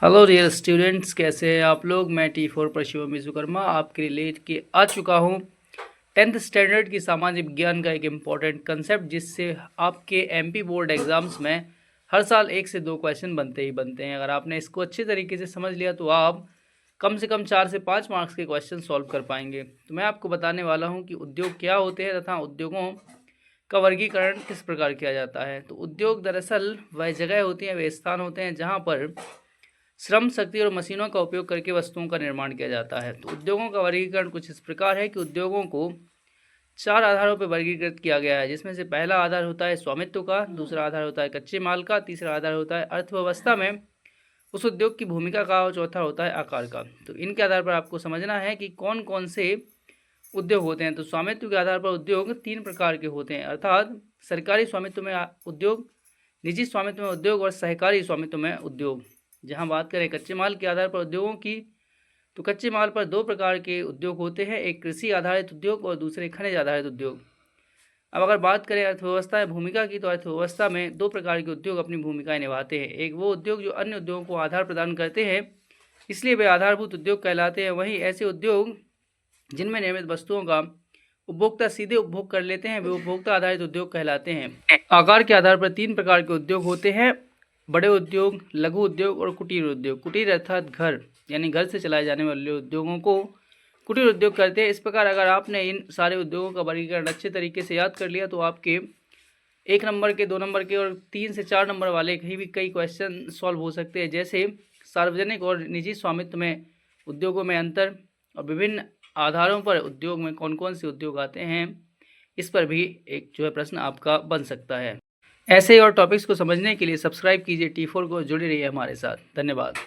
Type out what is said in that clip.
Hello dear students, कैसे हैं आप लोग। मैं T4 पर शिवम विश्वकर्मा आपके लिए लेट के आ चुका हूं 10th स्टैंडर्ड की सामाजिक विज्ञान का एक इम्पॉर्टेंट कंसेप्ट, जिससे आपके MP बोर्ड एग्जाम्स में हर साल 1 से 2 क्वेश्चन बनते ही बनते हैं। अगर आपने इसको अच्छे तरीके से समझ लिया तो आप कम से कम 4 से 5 मार्क्स के क्वेश्चन सॉल्व कर पाएंगे। तो मैं आपको बताने वाला हूँ कि उद्योग क्या होते हैं तथा उद्योगों का वर्गीकरण किस प्रकार किया जाता है। तो उद्योग दरअसल वह जगह होती है, वे स्थान होते हैं जहाँ पर श्रम शक्ति और मशीनों का उपयोग करके वस्तुओं का निर्माण किया जाता है। तो उद्योगों का वर्गीकरण कुछ इस प्रकार है कि उद्योगों को 4 आधारों पर वर्गीकृत किया गया है, जिसमें से पहला आधार होता है स्वामित्व का, दूसरा आधार होता है कच्चे माल का, तीसरा आधार होता है अर्थव्यवस्था में उस उद्योग की भूमिका का, और चौथा होता है आकार का। तो इनके आधार पर आपको समझना है कि कौन कौन से उद्योग होते हैं। तो स्वामित्व के आधार पर उद्योग 3 प्रकार के होते हैं, अर्थात सरकारी स्वामित्व में उद्योग, निजी स्वामित्व में उद्योग और सहकारी स्वामित्व में उद्योग। जहां बात करें कच्चे माल के आधार पर उद्योगों की, तो कच्चे माल पर 2 प्रकार के उद्योग होते हैं, एक कृषि आधारित उद्योग और दूसरे खनिज आधारित उद्योग। अब अगर बात करें अर्थव्यवस्था में भूमिका की, तो अर्थव्यवस्था में 2 प्रकार के उद्योग अपनी भूमिकाएं निभाते हैं। एक वो उद्योग जो अन्य उद्योगों को आधार प्रदान करते हैं, इसलिए वे आधारभूत उद्योग कहलाते हैं। वहीं ऐसे उद्योग जिनमें निर्मित वस्तुओं का उपभोक्ता सीधे उपभोग कर लेते हैं, वे उपभोक्ता आधारित उद्योग कहलाते हैं। आकार के आधार पर 3 प्रकार के उद्योग होते हैं, बड़े उद्योग, लघु उद्योग और कुटीर उद्योग। कुटीर अर्थात घर, यानी घर से चलाए जाने वाले उद्योगों को कुटीर उद्योग करते हैं। इस प्रकार अगर आपने इन सारे उद्योगों का वर्गीकरण अच्छे तरीके से याद कर लिया तो आपके 1 नंबर के, 2 नंबर के और 3 से 4 नंबर वाले कई क्वेश्चन सॉल्व हो सकते हैं, जैसे सार्वजनिक और निजी स्वामित्व में उद्योगों में अंतर और विभिन्न आधारों पर उद्योग में कौन कौन से उद्योग आते हैं, इस पर भी एक प्रश्न आपका बन सकता है। ऐसे ही और टॉपिक्स को समझने के लिए सब्सक्राइब कीजिए T4 को, जुड़े रहिए हमारे साथ। धन्यवाद।